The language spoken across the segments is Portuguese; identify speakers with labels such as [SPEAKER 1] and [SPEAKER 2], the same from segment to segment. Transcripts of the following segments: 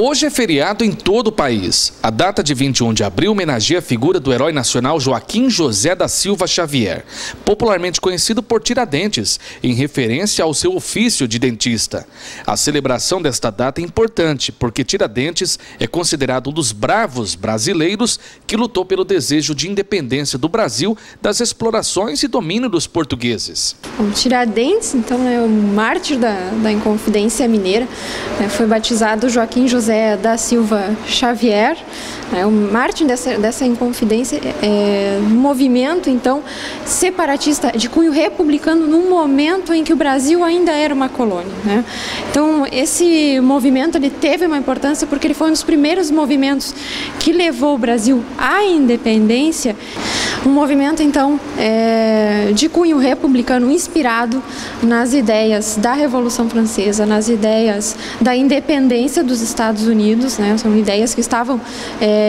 [SPEAKER 1] Hoje é feriado em todo o país. A data de 21 de abril homenageia a figura do herói nacional Joaquim José da Silva Xavier, popularmente conhecido por Tiradentes, em referência ao seu ofício de dentista. A celebração desta data é importante porque Tiradentes é considerado um dos bravos brasileiros que lutou pelo desejo de independência do Brasil das explorações e domínio dos portugueses.
[SPEAKER 2] O Tiradentes, então, é o mártir da Inconfidência Mineira, foi batizado Joaquim José da Silva Xavier, o mártir dessa Inconfidência, movimento, então, separatista de cunho republicano num momento em que o Brasil ainda era uma colônia, né? Então, esse movimento ele teve uma importância porque ele foi um dos primeiros movimentos que levou o Brasil à independência, um movimento, então, de cunho republicano inspirado nas ideias da Revolução Francesa, nas ideias da independência dos Estados Unidos, né? São ideias que estavam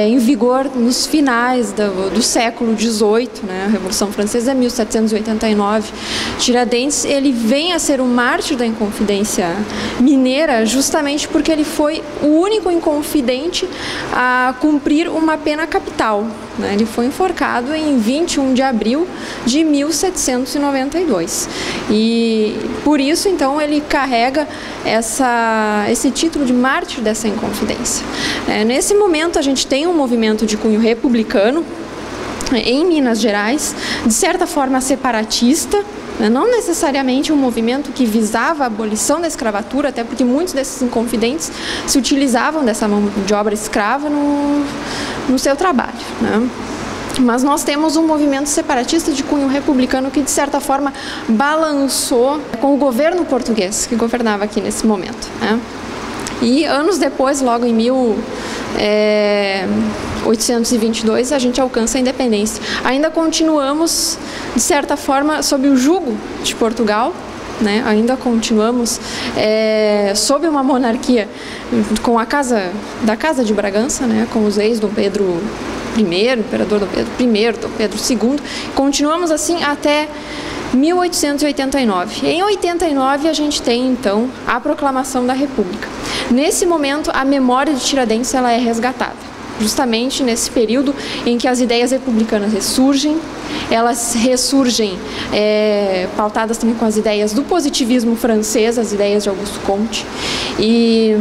[SPEAKER 2] em vigor nos finais do século XVIII, né? A Revolução Francesa é 1789. Tiradentes, ele vem a ser um mártir da Inconfidência Mineira justamente porque ele foi o único inconfidente a cumprir uma pena capital, né? Ele foi enforcado em 21 de abril de 1792 e por isso então ele carrega esse título de mártir dessa Inconfidência. Nesse momento a gente tem um movimento de cunho republicano em Minas Gerais, de certa forma separatista, não necessariamente um movimento que visava a abolição da escravatura, até porque muitos desses inconfidentes se utilizavam dessa mão de obra escrava no seu trabalho, né? Mas nós temos um movimento separatista de cunho republicano que, de certa forma, balançou com o governo português que governava aqui nesse momento, né? E anos depois, logo em 1822, a gente alcança a independência. Ainda continuamos, de certa forma, sob o jugo de Portugal, né? Ainda continuamos sob uma monarquia com a Casa de Bragança, né? Com os reis Dom Pedro I, imperador Dom Pedro I, Dom Pedro II. Continuamos assim até 1889. Em 89 a gente tem então a proclamação da República. Nesse momento a memória de Tiradentes ela é resgatada, justamente nesse período em que as ideias republicanas ressurgem. Elas ressurgem pautadas também com as ideias do positivismo francês, as ideias de Auguste Comte, e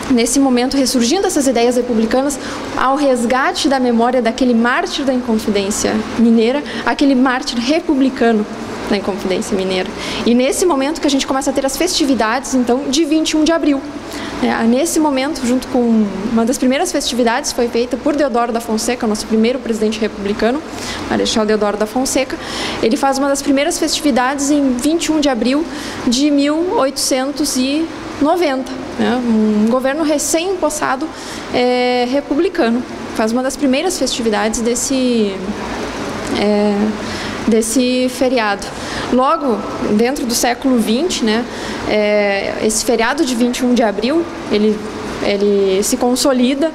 [SPEAKER 2] nesse momento, ressurgindo essas ideias republicanas, ao resgate da memória daquele mártir da Inconfidência Mineira, aquele mártir republicano da Inconfidência Mineira. E nesse momento que a gente começa a ter as festividades, então, de 21 de abril. Nesse momento, junto com uma das primeiras festividades, foi feita por Deodoro da Fonseca, nosso primeiro presidente republicano, Marechal Deodoro da Fonseca. Ele faz uma das primeiras festividades em 21 de abril de 1890, né? Um governo recém-impossado republicano. Faz uma das primeiras festividades desse feriado. Logo, dentro do século XX, né, esse feriado de 21 de abril, ele se consolida.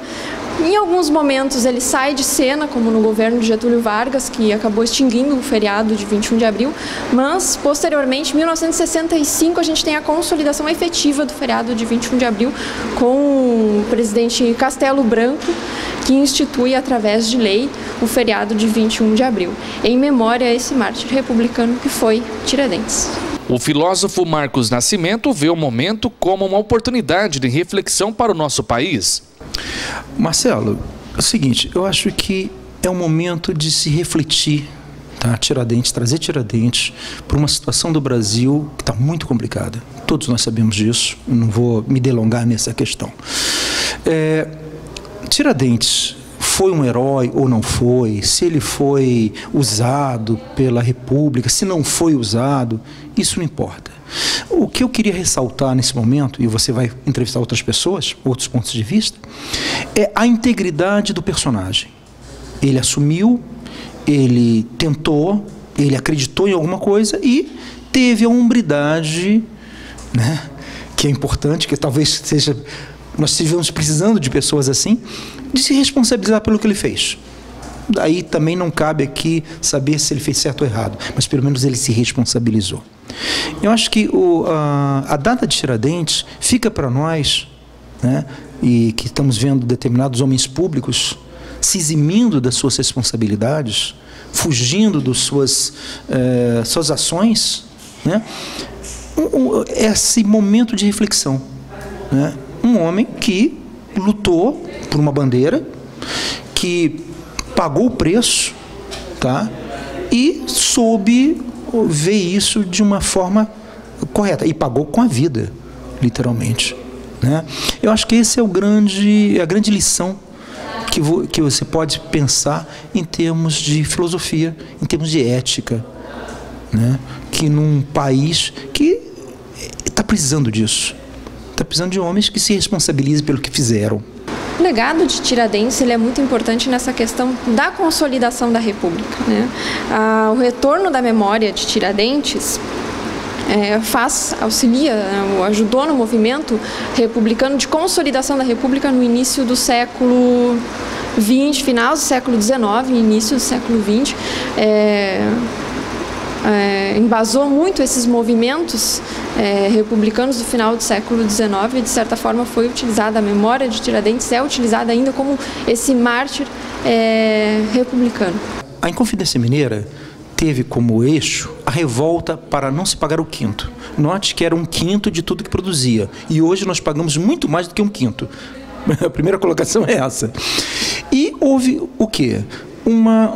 [SPEAKER 2] Em alguns momentos ele sai de cena, como no governo de Getúlio Vargas, que acabou extinguindo o feriado de 21 de abril, mas posteriormente, em 1965, a gente tem a consolidação efetiva do feriado de 21 de abril com o presidente Castelo Branco, que institui através de lei o feriado de 21 de abril, em memória a esse mártir republicano que foi Tiradentes.
[SPEAKER 1] O filósofo Marcos Nascimento vê o momento como uma oportunidade de reflexão para o nosso país.
[SPEAKER 3] Marcelo, é o seguinte, eu acho que é um momento de se refletir, tá? Tiradentes, trazer Tiradentes para uma situação do Brasil que está muito complicada. Todos nós sabemos disso, eu não vou me delongar nessa questão. Tiradentes foi um herói ou não foi, se ele foi usado pela República, se não foi usado, isso não importa. O que eu queria ressaltar nesse momento, e você vai entrevistar outras pessoas, outros pontos de vista, é a integridade do personagem. Ele assumiu, ele tentou, ele acreditou em alguma coisa e teve a hombridade, né, que é importante, que talvez seja... Nós estivemos precisando de pessoas assim, de se responsabilizar pelo que ele fez. Daí também não cabe aqui saber se ele fez certo ou errado, mas pelo menos ele se responsabilizou. Eu acho que a data de Tiradentes fica para nós, né, e que estamos vendo determinados homens públicos se eximindo das suas responsabilidades, fugindo das suas ações, né? Esse momento de reflexão, né? Um homem que lutou por uma bandeira, que pagou o preço, tá? E soube ver isso de uma forma correta, e pagou com a vida, literalmente, né? Eu acho que esse é a grande lição que você pode pensar em termos de filosofia, em termos de ética, né? Que num país que está precisando disso, está precisando de homens que se responsabilizem pelo que fizeram.
[SPEAKER 2] O legado de Tiradentes ele é muito importante nessa questão da consolidação da República, né? O retorno da memória de Tiradentes auxilia, ajudou no movimento republicano de consolidação da República no início do século XX, final do século XIX, início do século XX. Embasou muito esses movimentos republicanos do final do século XIX e, de certa forma, foi utilizada, a memória de Tiradentes é utilizada ainda como esse mártir republicano.
[SPEAKER 3] A Inconfidência Mineira teve como eixo a revolta para não se pagar o quinto. Note que era 1/5 de tudo que produzia, e hoje nós pagamos muito mais do que 1/5. A primeira colocação é essa. E houve o quê? Uma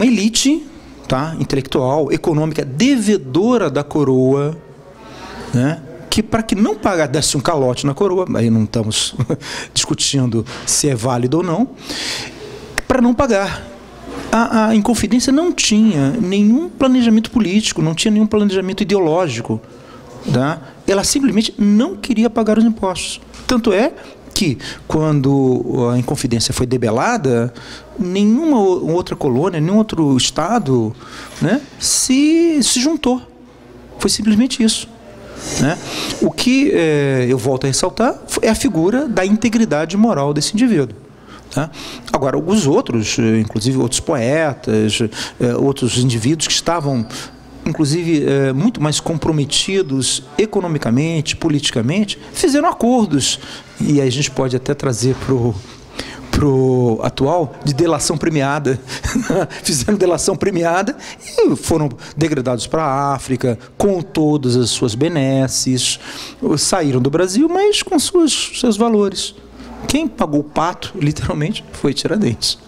[SPEAKER 3] elite, tá, intelectual, econômica, devedora da coroa, né, que para que não desse um calote na coroa, aí não estamos discutindo se é válido ou não, para não pagar. A Inconfidência não tinha nenhum planejamento político, não tinha nenhum planejamento ideológico, tá? Ela simplesmente não queria pagar os impostos. Tanto é que, quando a Inconfidência foi debelada, nenhuma outra colônia, nenhum outro estado, né, se juntou. Foi simplesmente isso, né? O que eu volto a ressaltar é a figura da integridade moral desse indivíduo. Tá? Agora, os outros, inclusive outros poetas, outros indivíduos que estavam, inclusive, muito mais comprometidos economicamente, politicamente, fizeram acordos. E aí a gente pode até trazer pro atual de delação premiada. Fizeram delação premiada e foram degradados para a África com todas as suas benesses, saíram do Brasil, mas com seus valores. Quem pagou o pato, literalmente, foi Tiradentes.